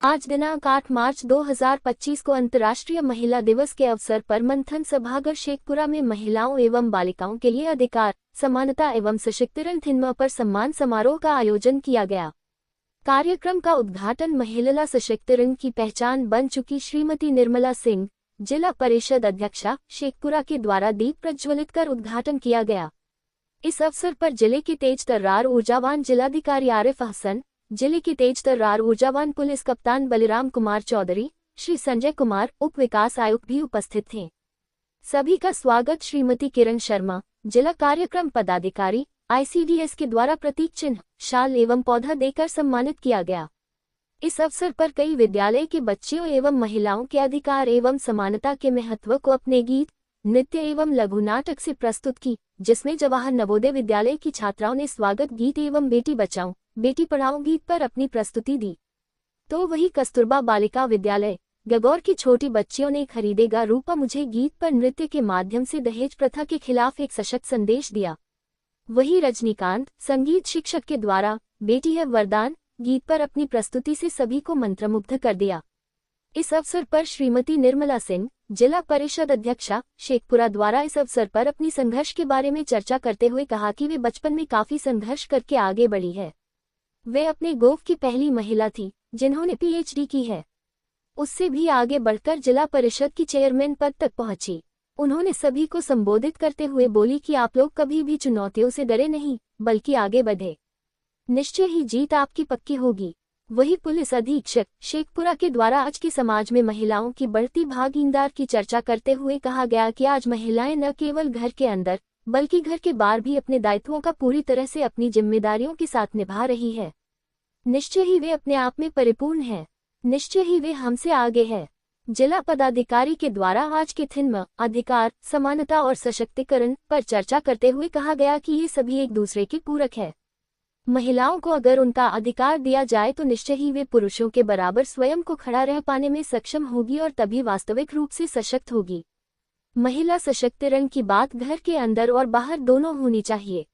आज दिनांक 8 मार्च 2025 को अंतर्राष्ट्रीय महिला दिवस के अवसर पर मंथन सभागार शेखपुरा में महिलाओं एवं बालिकाओं के लिए अधिकार, समानता एवं सशक्तिकरण थीम पर सम्मान समारोह का आयोजन किया गया। कार्यक्रम का उद्घाटन महिला सशक्तिकरण की पहचान बन चुकी श्रीमती निर्मला सिंह, जिला परिषद अध्यक्षा शेखपुरा के द्वारा दीप प्रज्वलित कर उद्घाटन किया गया। इस अवसर पर जिले के तेज तर्रार ऊर्जावान जिलाधिकारी आरिफ हसन, जिले के तेज तर्रार ऊर्जावान पुलिस कप्तान बलिराम कुमार चौधरी, श्री संजय कुमार, उप विकास आयुक्त भी उपस्थित थे। सभी का स्वागत श्रीमती किरण शर्मा, जिला कार्यक्रम पदाधिकारी ICDS के द्वारा प्रतीक चिन्ह, शाल एवं पौधा देकर सम्मानित किया गया। इस अवसर पर कई विद्यालय के बच्चियों एवं महिलाओं के अधिकार एवं समानता के महत्व को अपने गीत, नृत्य एवं लघु नाटक से प्रस्तुत की, जिसमें जवाहर नवोदय विद्यालय की छात्राओं ने स्वागत गीत एवं बेटी बचाओ बेटी पढ़ाओ गीत पर अपनी प्रस्तुति दी। तो वही कस्तूरबा बालिका विद्यालय गगौर की छोटी बच्चियों ने खरीदेगा रूपा मुझे गीत पर नृत्य के माध्यम से दहेज प्रथा के खिलाफ एक सशक्त संदेश दिया। वही रजनीकांत संगीत शिक्षक के द्वारा बेटी है वरदान गीत पर अपनी प्रस्तुति से सभी को मंत्रमुग्ध कर दिया। इस अवसर पर श्रीमती निर्मला सिंह, जिला परिषद अध्यक्षा शेखपुरा द्वारा इस अवसर पर अपनी संघर्ष के बारे में चर्चा करते हुए कहा कि वे बचपन में काफी संघर्ष करके आगे बढ़ी है। वे अपने गोव की पहली महिला थी जिन्होंने PhD की है। उससे भी आगे बढ़कर जिला परिषद की चेयरमैन पद तक पहुंची। उन्होंने सभी को संबोधित करते हुए बोली कि आप लोग कभी भी चुनौतियों से डरे नहीं, बल्कि आगे बढ़े, निश्चय ही जीत आपकी पक्की होगी। वही पुलिस अधीक्षक शेखपुरा के द्वारा आज के समाज में महिलाओं की बढ़ती भागीदारी की चर्चा करते हुए कहा गया कि आज महिलाएं न केवल घर के अंदर बल्कि घर के बाहर भी अपने दायित्वों का पूरी तरह से अपनी जिम्मेदारियों के साथ निभा रही है। निश्चय ही वे अपने आप में परिपूर्ण है, निश्चय ही वे हमसे आगे है। जिला पदाधिकारी के द्वारा आज के थीम अधिकार, समानता और सशक्तिकरण पर चर्चा करते हुए कहा गया कि ये सभी एक दूसरे के पूरक है। महिलाओं को अगर उनका अधिकार दिया जाए तो निश्चय ही वे पुरुषों के बराबर स्वयं को खड़ा रह पाने में सक्षम होगी और तभी वास्तविक रूप से सशक्त होगी। महिला सशक्तिकरण की बात घर के अंदर और बाहर दोनों होनी चाहिए।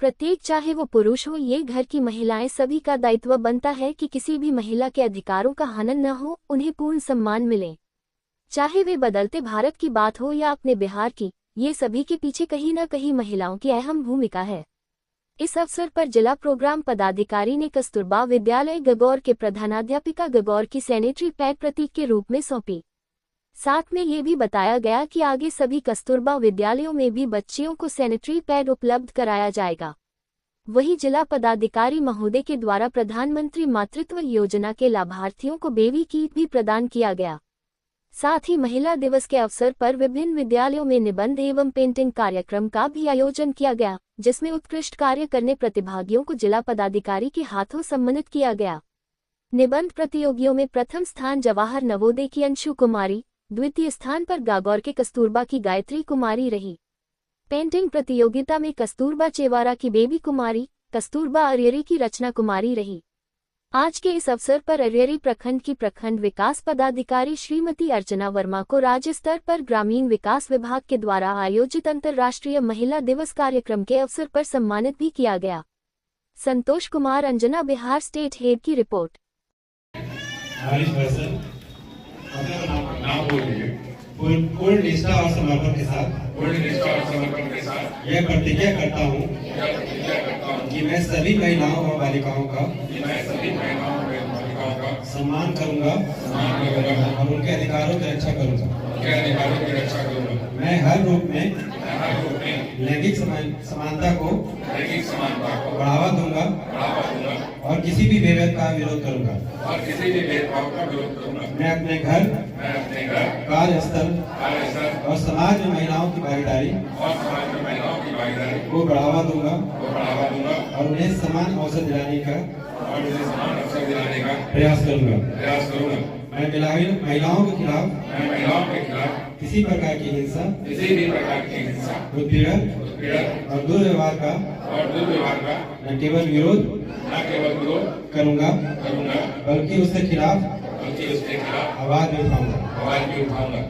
प्रत्येक चाहे वो पुरुष हो ये घर की महिलाएं सभी का दायित्व बनता है कि किसी भी महिला के अधिकारों का हनन न हो, उन्हें पूर्ण सम्मान मिले। चाहे वे बदलते भारत की बात हो या अपने बिहार की, ये सभी के पीछे कहीं न कहीं महिलाओं की अहम भूमिका है। इस अवसर पर जिला प्रोग्राम पदाधिकारी ने कस्तूरबा विद्यालय गगौर के प्रधानाध्यापिका गगौर की सैनिटरी पैड प्रतीक के रूप में सौंपी। साथ में ये भी बताया गया कि आगे सभी कस्तूरबा विद्यालयों में भी बच्चियों को सैनिटरी पैड उपलब्ध कराया जाएगा। वही जिला पदाधिकारी महोदय के द्वारा प्रधानमंत्री मातृत्व योजना के लाभार्थियों को बेबी किट भी प्रदान किया गया। साथ ही महिला दिवस के अवसर पर विभिन्न विद्यालयों में निबंध एवं पेंटिंग कार्यक्रम का भी आयोजन किया गया, जिसमें उत्कृष्ट कार्य करने प्रतिभागियों को जिला पदाधिकारी के हाथों सम्मानित किया गया। निबंध प्रतियोगियों में प्रथम स्थान जवाहर नवोदय की अंशु कुमारी, द्वितीय स्थान पर गागौर के कस्तूरबा की गायत्री कुमारी रही। पेंटिंग प्रतियोगिता में कस्तूरबा चेवारा की बेबी कुमारी, कस्तूरबा अरियरी की रचना कुमारी रही। आज के इस अवसर पर अरियरी प्रखंड की प्रखंड विकास पदाधिकारी श्रीमती अर्चना वर्मा को राज्य स्तर पर ग्रामीण विकास विभाग के द्वारा आयोजित अंतर्राष्ट्रीय महिला दिवस कार्यक्रम के अवसर पर सम्मानित भी किया गया। संतोष कुमार अंजना, बिहार स्टेट हेड की रिपोर्ट। पूर्ण निष्ठा और समर्पण के साथ यह प्रतिज्ञा करता हूँ कि मैं सभी महिलाओं और बालिकाओं का सम्मान करूंगा और उनके अधिकारों की रक्षा करूंगा। मैं हर रूप में लैंगिक समानता को बढ़ावा दूंगा और किसी भी भेदभाव का विरोध करूंगा। मैं अपने घर, कार्यस्थल और समाज में महिलाओं की भागीदारी को बढ़ावा दूंगा और उन्हें समान अवसर दिलाने का प्रयास करूंगा। मैं महिलाओं के खिलाफ किसी प्रकार की हिंसा, उत्पीड़न और दुर्व्यवहार का न केवल विरोध करूंगा बल्कि उसके खिलाफ आवाज भी उठाऊंगा।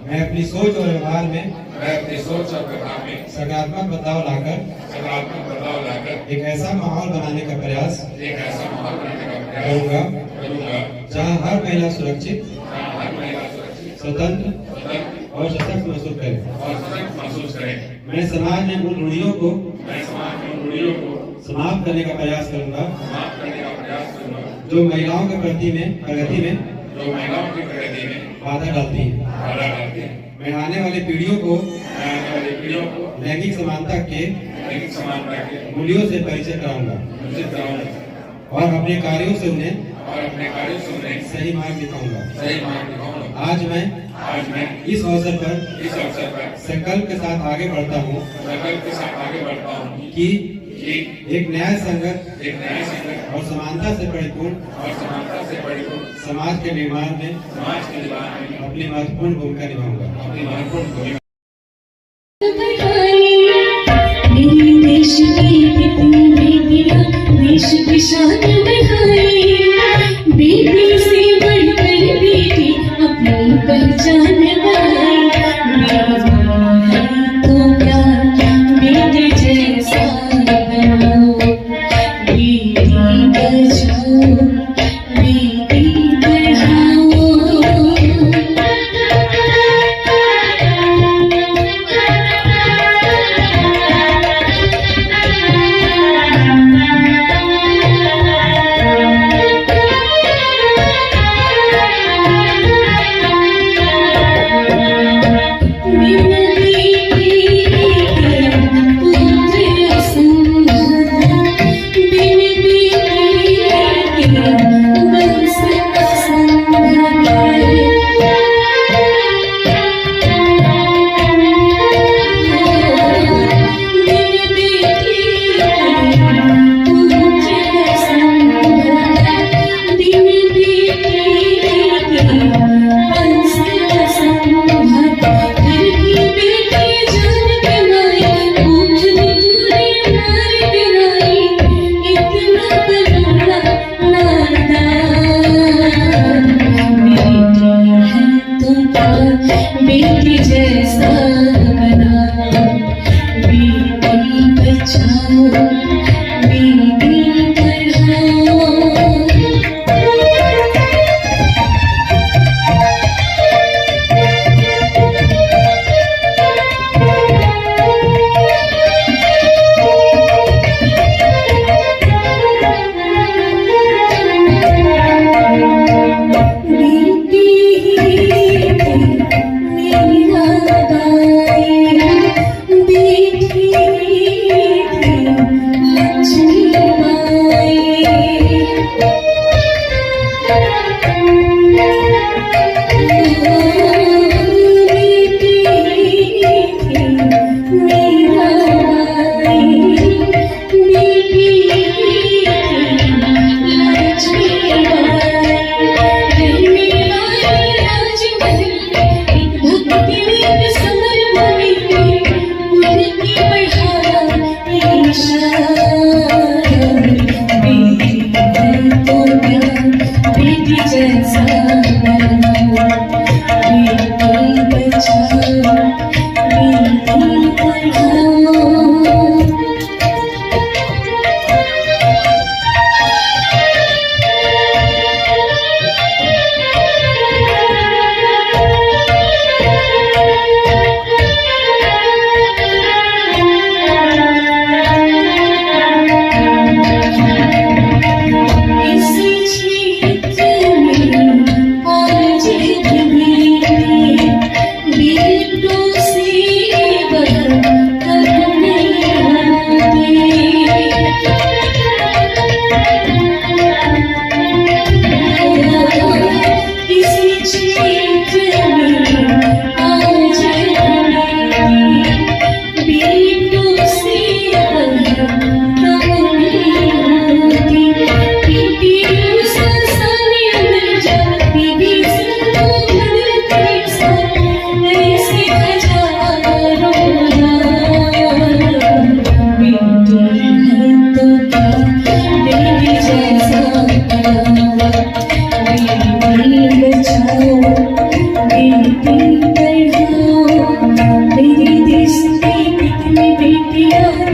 मैं अपनी सोच और व्यवहार में सकारात्मक बदलाव लाकर एक ऐसा माहौल बनाने का प्रयास करूंगा जहाँ हर महिला सुरक्षित, स्वतंत्र और सशक्त महसूस करे। मैं समाज में उन रूढ़ियों को समाप्त करने का प्रयास करूंगा जो महिलाओं के प्रगति में बाधा डालती है। मैं आने वाली पीढ़ियों को लैंगिक समानता के मूल्यों से परिचय कराऊंगा और अपने कार्यों से उन्हें सही मार्ग दिखाऊंगा। आज मैं इस अवसर पर संकल्प के साथ आगे बढ़ता हूँ कि एक न्याय संगत और समानता से परिपूर्ण समाज के निर्माण में अपनी महत्वपूर्ण भूमिका निभाऊंगा। देश की शान बढ़ाई, बेटी से बढ़कर बेटी अपनी पहचान बनाई। तो क्या बेटी जैसा बनाओ, बेटी बचाओ, बेटी पढ़ाओ। बेटी जैसा बनाओ, बेटी बचाओ, बेटी पढ़ाओ।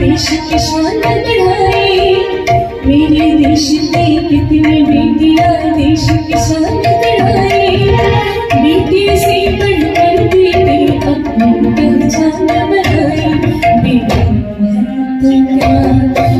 देश की शान बढ़ाई, मेरे देश में कितनी बेटियां देश की शान तुम